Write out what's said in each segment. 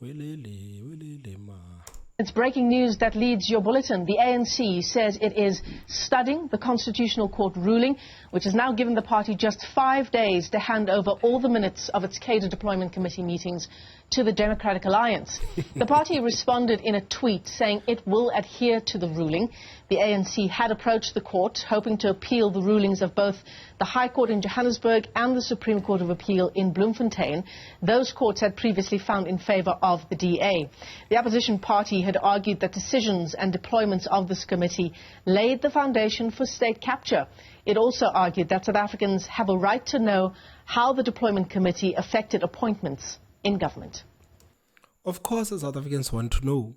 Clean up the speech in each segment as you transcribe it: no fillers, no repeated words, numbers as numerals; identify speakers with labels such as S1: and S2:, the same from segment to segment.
S1: Welele, welele, ma.
S2: It's breaking news that leads your bulletin. The ANC says it is studying the Constitutional Court ruling, which has now given the party just 5 days to hand over all the minutes of its CADRE Deployment Committee meetings to the Democratic Alliance. The party responded in a tweet saying it will adhere to the ruling. The ANC had approached the court, hoping to appeal the rulings of both the High Court in Johannesburg and the Supreme Court of Appeal in Bloemfontein. Those courts had previously found in favour of the DA. The opposition party had argued that decisions and deployments of this committee laid the foundation for state capture. It also argued that South Africans have a right to know how the deployment committee affected appointments in government.
S1: Of course, South Africans want to know.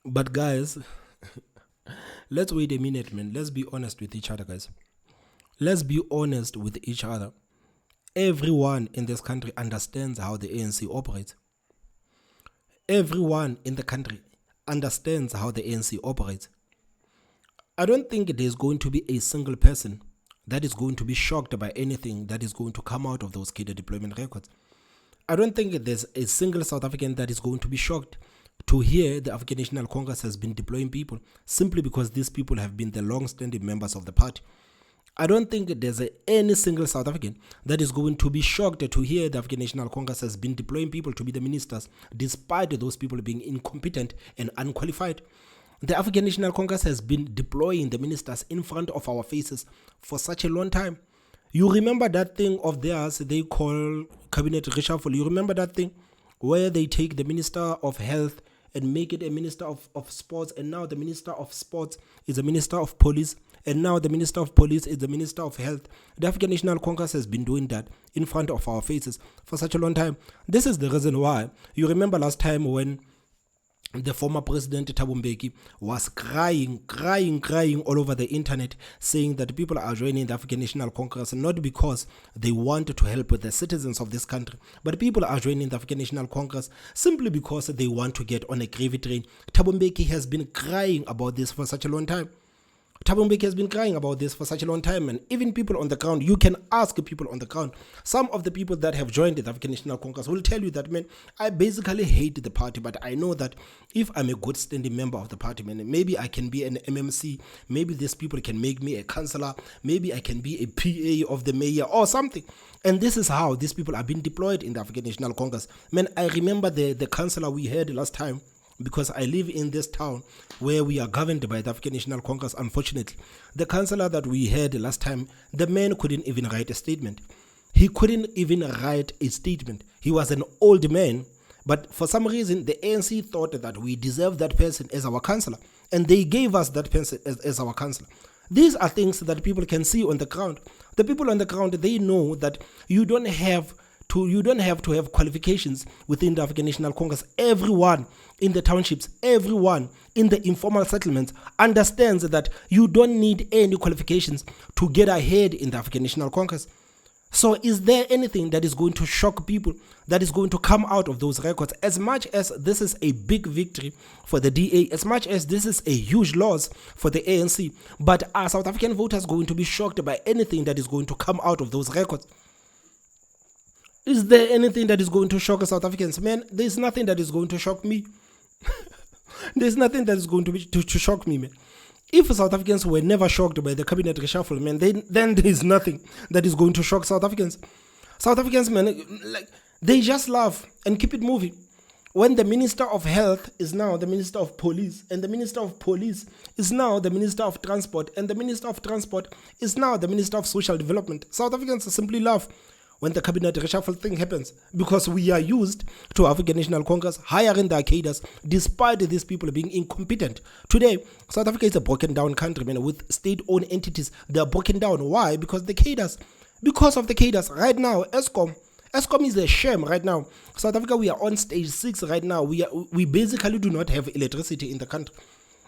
S1: But guys, let's wait a minute, man. Let's be honest with each other, guys. Let's be honest with each other. Everyone in this country understands how the ANC operates. Everyone in the country understands how the ANC operates. I don't think there's going to be a single person that is going to be shocked by anything that is going to come out of those CADRE deployment records. I don't think there's a single South African that is going to be shocked to hear the African National Congress has been deploying people simply because these people have been the long-standing members of the party. I don't think there's any single South African that is going to be shocked to hear the African National Congress has been deploying people to be the ministers, despite those people being incompetent and unqualified. The African National Congress has been deploying the ministers in front of our faces for such a long time. You remember that thing of theirs they call cabinet reshuffle? You remember that thing where they take the Minister of Health and make it a Minister of Sports, and now the Minister of Sports is a Minister of Police, and now the Minister of Police is the Minister of Health. The African National Congress has been doing that in front of our faces for such a long time. This is the reason why. You remember last time when the former president Thabo Mbeki was crying all over the internet, saying that people are joining the African National Congress not because they want to help the citizens of this country, but people are joining the African National Congress simply because they want to get on a gravy train. Thabo Mbeki has been crying about this for such a long time. Thabo Mbeki has been crying about this for such a long time, and even people on the ground, you can ask people on the ground. Some of the people that have joined the African National Congress will tell you that, man, I basically hate the party, but I know that if I'm a good standing member of the party, man, maybe I can be an MMC, maybe these people can make me a councillor, maybe I can be a PA of the mayor or something. And this is how these people have been deployed in the African National Congress. Man, I remember the councillor we had last time, because I live in this town where we are governed by the African National Congress, unfortunately. The councillor that we had last time, the man couldn't even write a statement. He couldn't even write a statement. He was an old man, but for some reason, the ANC thought that we deserve that person as our councillor, and they gave us that person as our councillor. These are things that people can see on the ground. The people on the ground, they know that you don't have to have qualifications within the African National Congress. Everyone in the townships, everyone in the informal settlements understands that you don't need any qualifications to get ahead in the African National Congress. So is there anything that is going to shock people that is going to come out of those records? As much as this is a big victory for the DA, as much as this is a huge loss for the ANC, but are South African voters going to be shocked by anything that is going to come out of those records? Is there anything that is going to shock South Africans? Man, there's nothing that is going to shock me. There's nothing that is going to shock me, man. If South Africans were never shocked by the cabinet reshuffle, man, then there is nothing that is going to shock South Africans. South Africans, man, like they just laugh and keep it moving. When the Minister of Health is now the Minister of Police, and the Minister of Police is now the Minister of Transport, and the Minister of Transport is now the Minister of Social Development, South Africans simply laugh when the cabinet reshuffle thing happens, because we are used to African National Congress hiring the cadres despite these people being incompetent. Today, South Africa is a broken down country, man, with state-owned entities. They are broken down. Why? Because of the cadres. Right now, ESCOM is a shame right now. South Africa, we are on stage 6 right now. We basically do not have electricity in the country.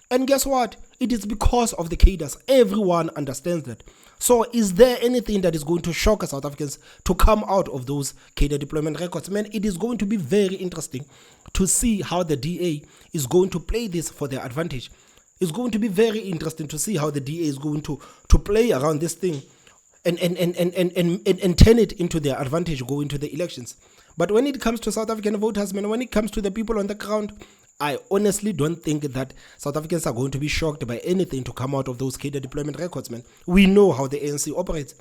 S1: And guess what? It is because of the cadres. Everyone understands that. So is there anything that is going to shock South Africans to come out of those CADRE deployment records? Man, it is going to be very interesting to see how the DA is going to play this for their advantage. It's going to be very interesting to see how the DA is going to play around this thing. and turn it into their advantage, go into the elections. But when it comes to South African voters, man, when it comes to the people on the ground, I honestly don't think that South Africans are going to be shocked by anything to come out of those cadre deployment records, man. We know how the ANC operates.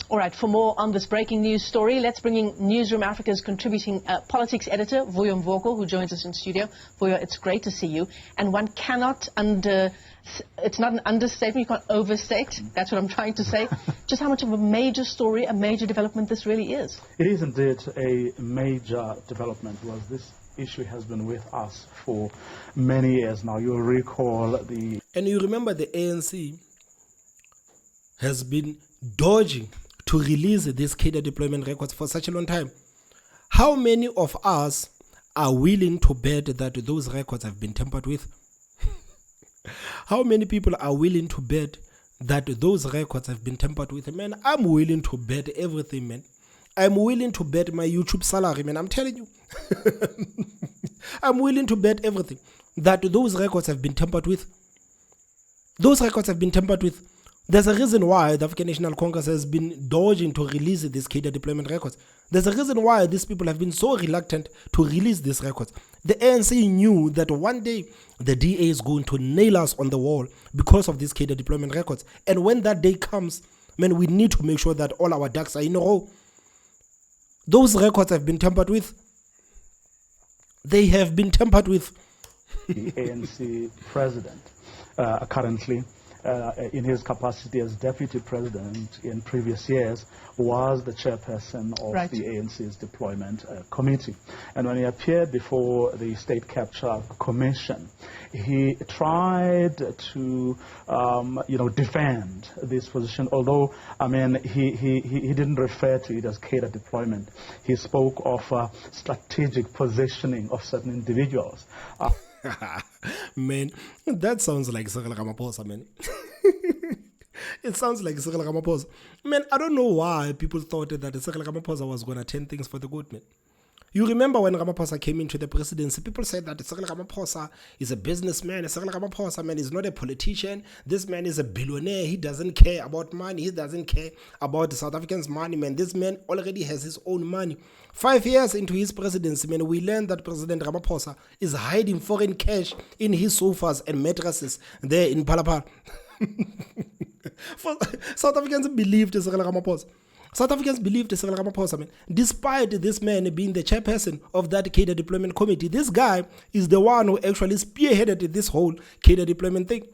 S2: All right, for more on this breaking news story, let's bring in Newsroom Africa's contributing politics editor, Vuyo Mvoko, who joins us in studio. Vuyo, it's great to see you. And one cannot it's not an understatement, you can't overstate, that's what I'm trying to say, just how much of a major story, a major development this really is.
S3: It is indeed a major development, because this issue has been with us for many years now. You'll recall the...
S1: And you remember the ANC has been dodging to release these cadre deployment records for such a long time. How many of us are willing to bet that those records have been tampered with? How many people are willing to bet that those records have been tampered with? Man, I'm willing to bet everything, man. I'm willing to bet my YouTube salary, man. I'm telling you. I'm willing to bet everything that those records have been tampered with. Those records have been tampered with. There's a reason why the African National Congress has been dodging to release these cadre deployment records. There's a reason why these people have been so reluctant to release these records. The ANC knew that one day the DA is going to nail us on the wall because of these cadre deployment records. And when that day comes, man, we need to make sure that all our ducks are in a row. Those records have been tampered with. They have been tampered with.
S3: The ANC president currently, in his capacity as deputy president in previous years, was the chairperson of the ANC's deployment committee. And when he appeared before the State Capture Commission, he tried to, defend this position. Although, I mean, he didn't refer to it as cadre deployment. He spoke of strategic positioning of certain individuals.
S1: Man, that sounds like Cyril Ramaphosa, man. It sounds like Cyril Ramaphosa. Man, I don't know why people thought that Cyril Ramaphosa was going to turn things for the good, man. You remember when Ramaphosa came into the presidency, people said that Cyril Ramaphosa is a businessman. Cyril Ramaphosa, man, is not a politician. This man is a billionaire. He doesn't care about money. He doesn't care about the South Africans' money, man. This man already has his own money. 5 years into his presidency, man, we learned that President Ramaphosa is hiding foreign cash in his sofas and mattresses there in Palapal. South Africans believed Cyril Ramaphosa. South Africans believed Cyril Ramaphosa, man. Despite this man being the chairperson of that cadre deployment committee, this guy is the one who actually spearheaded this whole cadre deployment thing.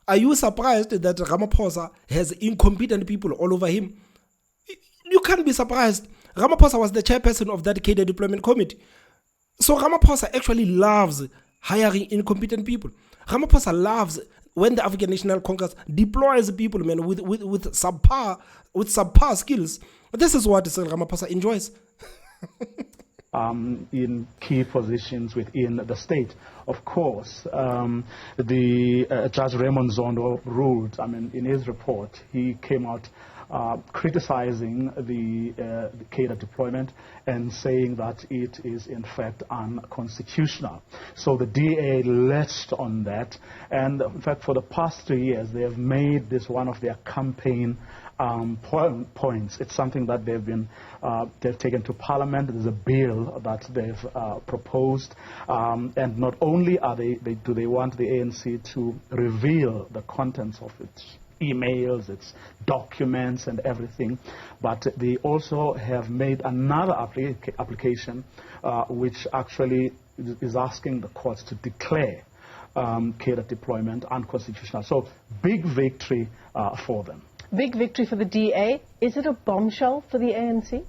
S1: Are you surprised that Ramaphosa has incompetent people all over him? You can't be surprised. Ramaphosa was the chairperson of that cadre deployment committee. So Ramaphosa actually loves hiring incompetent people. Ramaphosa loves when the African National Congress deploys people, man, with subpar skills. This is what Cyril Ramaphosa enjoys.
S3: In key positions within the state. Of course, the Judge Raymond Zondo ruled, I mean, in his report, he came out criticizing the cadre deployment and saying that it is in fact unconstitutional. So the DA latched on that, and in fact for the past 3 years they have made this one of their campaign points. It's something that they've taken to Parliament. There's a bill that they've proposed, and not only do they want the ANC to reveal the contents of its emails, its documents and everything, but they also have made another application which actually is asking the courts to declare cadre deployment unconstitutional. So big victory for them.
S2: Big victory for the DA. Is it a bombshell for the ANC?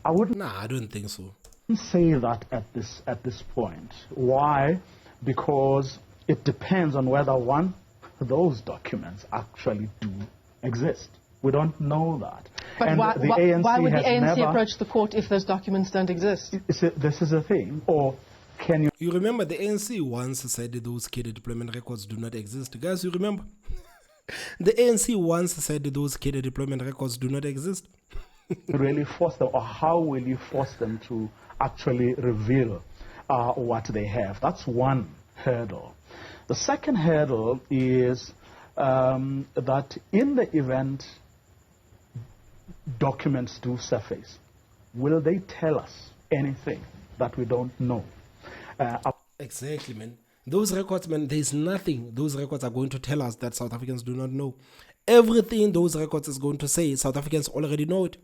S3: I wouldn't.
S1: Nah, I don't think so.
S3: Say that at this point. Why? Because it depends on whether those documents actually do exist. We don't know that.
S2: But
S3: and
S2: why would the ANC approach the court if those documents don't exist?
S3: This is a thing. Or can you...
S1: You remember the ANC once said those cadre deployment records do not exist. Guys, you remember? The ANC once said those cadre deployment records do not exist.
S3: Really force them, or how will you force them to actually reveal what they have? That's one hurdle. The second hurdle is that in the event documents do surface, will they tell us anything that we don't know?
S1: Exactly, man. Those records, man, there's nothing those records are going to tell us that South Africans do not know. Everything those records is going to say, South Africans already know it.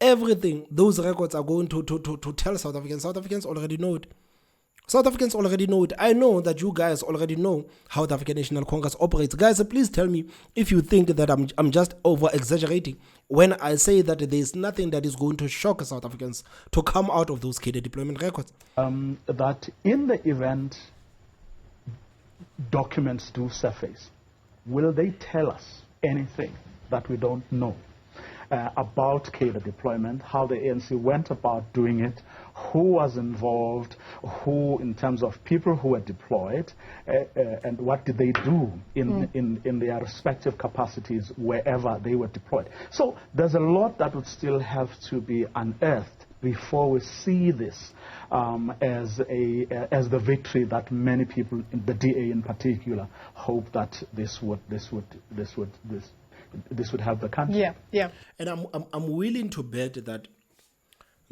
S1: Everything those records are going to tell South Africans already know it. South Africans already know it. I know that you guys already know how the African National Congress operates. Guys, please tell me if you think that I'm just over-exaggerating when I say that there's nothing that is going to shock South Africans to come out of those cadre deployment records.
S3: That in the event documents do surface, will they tell us anything that we don't know about cadre deployment, how the ANC went about doing it, who was involved, who in terms of people who were deployed, and what did they do in their respective capacities wherever they were deployed. So there's a lot that would still have to be unearthed before we see this as the victory that many people, the DA in particular, hope that this would help the country.
S2: Yeah, yeah.
S1: And I'm willing to bet that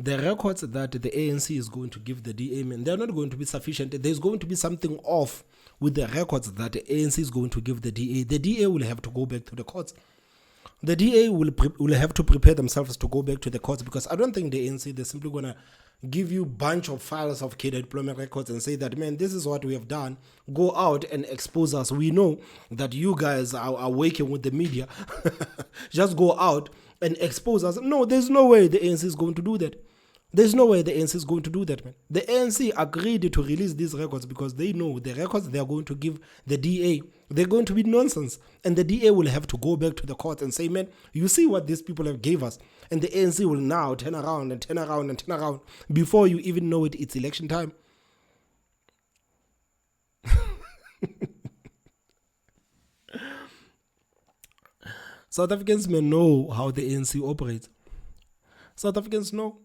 S1: the records that the ANC is going to give the DA, man, they're not going to be sufficient. There's going to be something off with the records that the ANC is going to give the DA. The DA will have to go back to the courts. The DA will have to prepare themselves to go back to the courts, because I don't think the ANC, they're simply going to give you a bunch of files of cadre deployment records and say that, man, this is what we have done. Go out and expose us. We know that you guys are working with the media. Just go out and expose us. No, there's no way the ANC is going to do that. There's no way the ANC is going to do that, man. The ANC agreed to release these records because they know the records they are going to give the DA, they're going to be nonsense. And the DA will have to go back to the court and say, man, you see what these people have gave us. And the ANC will now turn around and turn around and turn around. Before you even know it, it's election time. South Africans may know how the ANC operates. South Africans know.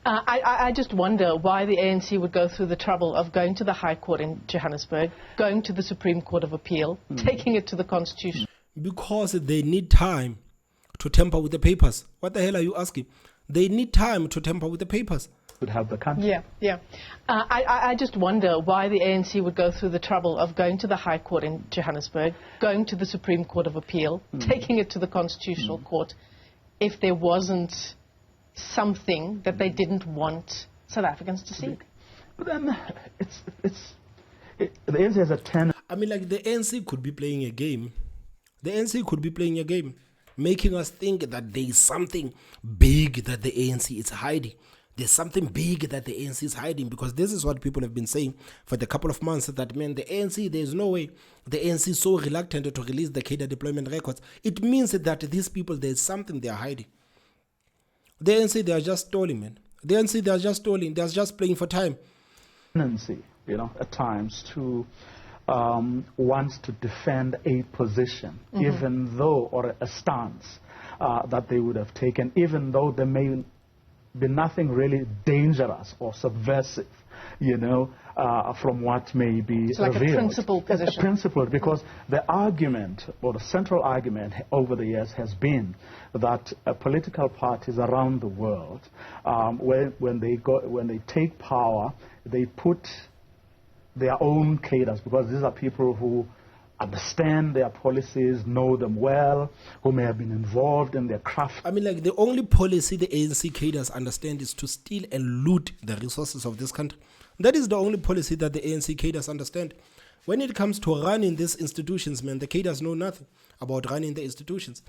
S2: I just wonder why the ANC would go through the trouble of going to the High Court in Johannesburg, going to the Supreme Court of Appeal, taking it to the Constitution.
S1: Because they need time to tamper with the papers. What the hell are you asking? They need time to tamper with the papers.
S3: Would help the country.
S2: Yeah, yeah. I just wonder why the ANC would go through the trouble of going to the High Court in Johannesburg, going to the Supreme Court of Appeal, taking it to the Constitutional Court, if there wasn't something that they didn't want South Africans to see.
S3: But then the ANC has a tendency.
S1: I mean, like, the ANC could be playing a game. The ANC could be playing a game, making us think that there is something big that the ANC is hiding. There's something big that the ANC is hiding, because this is what people have been saying for the couple of months, that, man, the ANC, there's no way the ANC is so reluctant to release the cadre deployment records. It means that these people, there's something they're hiding. The ANC, they are just stalling, man. The ANC, they are just stalling. They're just playing for time.
S3: Tendency, at times to wants to defend a position, even though, or a stance that they would have taken, even though there may be nothing really dangerous or subversive, from what may be
S2: it's like
S3: revealed.
S2: A principled position.
S3: A principled, because the argument, or the central argument over the years has been that political parties around the world, when they take power, they put their own cadres, because these are people who understand their policies, know them well, who may have been involved in their craft.
S1: I mean, like, the only policy the ANC cadres understand is to steal and loot the resources of this country. That is the only policy that the ANC cadres understand. When it comes to running these institutions, man, the cadres know nothing about running the institutions.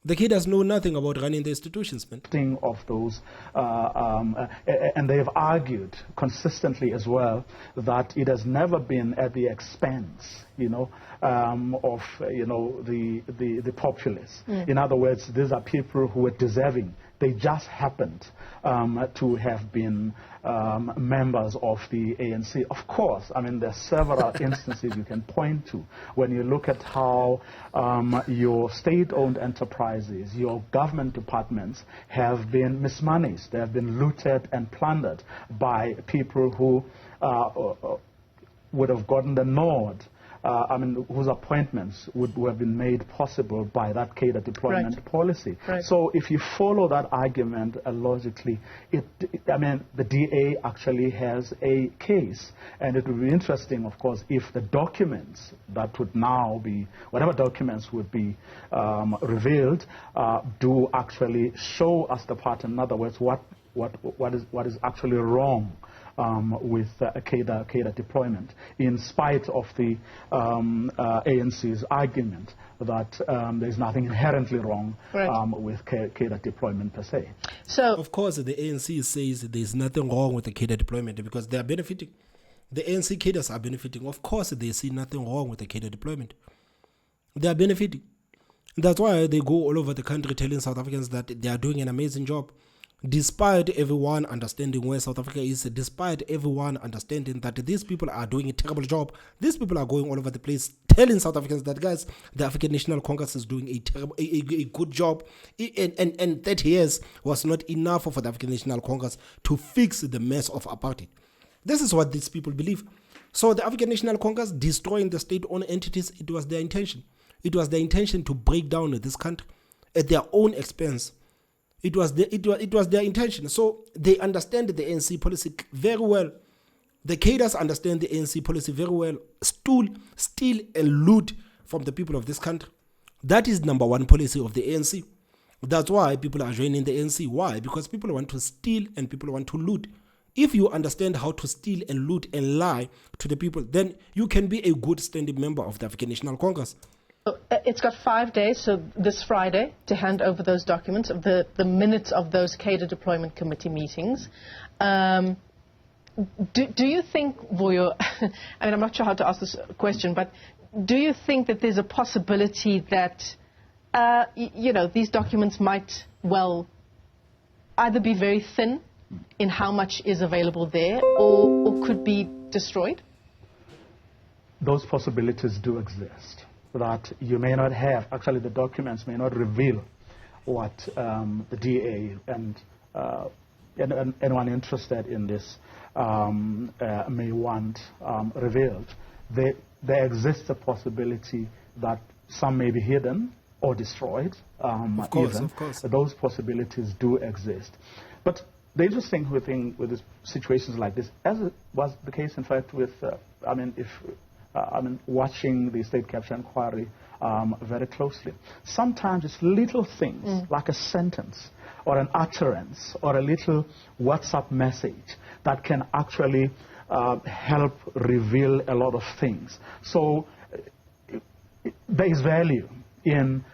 S1: The cadres know nothing about running the institutions, man.
S3: Of those, and they have argued consistently as well that it has never been at the expense, of the populace. In other words, these are people who are deserving. They just happened to have been members of the ANC. Of course, I mean, there are several instances you can point to when you look at how your state-owned enterprises, your government departments have been mismanaged. They have been looted and plundered by people who would have gotten the nod whose appointments would have been made possible by that cadre deployment policy.
S2: Right.
S3: So if you follow that argument logically, the DA actually has a case, and it would be interesting, of course, if the documents that would now be, whatever documents would be revealed, do actually show us the pattern. In other words, what is actually wrong with cadre deployment, in spite of the ANC's argument that there's nothing inherently wrong with cadre deployment per se.
S2: So,
S1: of course, the ANC says there's nothing wrong with the cadre deployment because they are benefiting. The ANC cadres are benefiting. Of course, they see nothing wrong with the cadre deployment. They are benefiting. That's why they go all over the country telling South Africans that they are doing an amazing job. Despite everyone understanding where South Africa is, despite everyone understanding that these people are doing a terrible job, these people are going all over the place telling South Africans that, guys, the African National Congress is doing a good job. And 30 years was not enough for the African National Congress to fix the mess of apartheid. This is what these people believe. So the African National Congress destroying the state-owned entities, it was their intention. It was their intention to break down this country at their own expense. It was their intention. So they understand the ANC policy very well. The cadres understand the ANC policy very well. Steal and loot from the people of this country. That is number one policy of the ANC. That's why people are joining the ANC. Why? Because people want to steal and people want to loot. If you understand how to steal and loot and lie to the people, then you can be a good standing member of the African National Congress.
S2: It's got 5 days, so this Friday, to hand over those documents, of the minutes of those cadre deployment committee meetings. Do you think, Vuyo, I'm not sure how to ask this question, but do you think that there's a possibility that, these documents might well either be very thin in how much is available there or could be destroyed?
S3: Those possibilities do exist. That you may not have, actually the documents may not reveal what the DA and anyone interested in this may want revealed. There exists a possibility that some may be hidden or destroyed. Of course. Those possibilities do exist. But the interesting thing with these situations like this, as it was the case, in fact, with, watching the state capture inquiry very closely. Sometimes it's little things like a sentence or an utterance or a little WhatsApp message that can actually help reveal a lot of things. So there is value in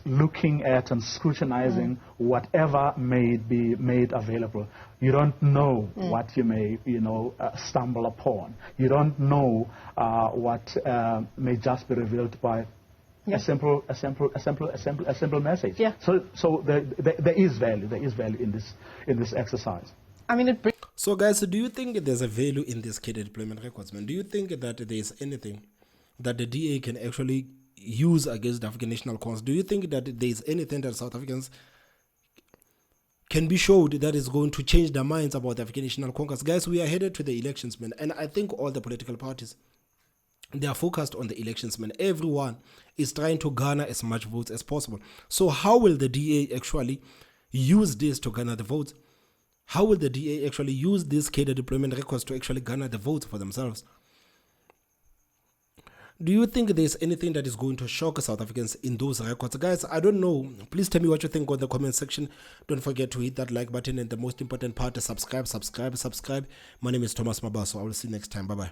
S3: looking at and scrutinizing whatever may be made available. You don't know what you may, stumble upon. You don't know what may just be revealed by a simple message. Yeah. So there is value. There is value in this exercise.
S1: So, guys, do you think there's a value in this cadre deployment records, man? Do you think that there is anything that the DA can actually use against the African National Congress? Do you think that there is anything that South Africans can be showed that is going to change their minds about the African National Congress? Guys, we are headed to the elections, man, and I think all the political parties, they are focused on the elections, man. Everyone is trying to garner as much votes as possible. So how will the DA actually use this to garner the votes? How will the DA actually use these cadre deployment records to actually garner the votes for themselves? Do you think there's anything that is going to shock South Africans in those records? Guys, I don't know. Please tell me what you think on the comment section. Don't forget to hit that like button, and the most important part is subscribe. My name is Thomas Mabaso. I will see you next time. Bye-bye.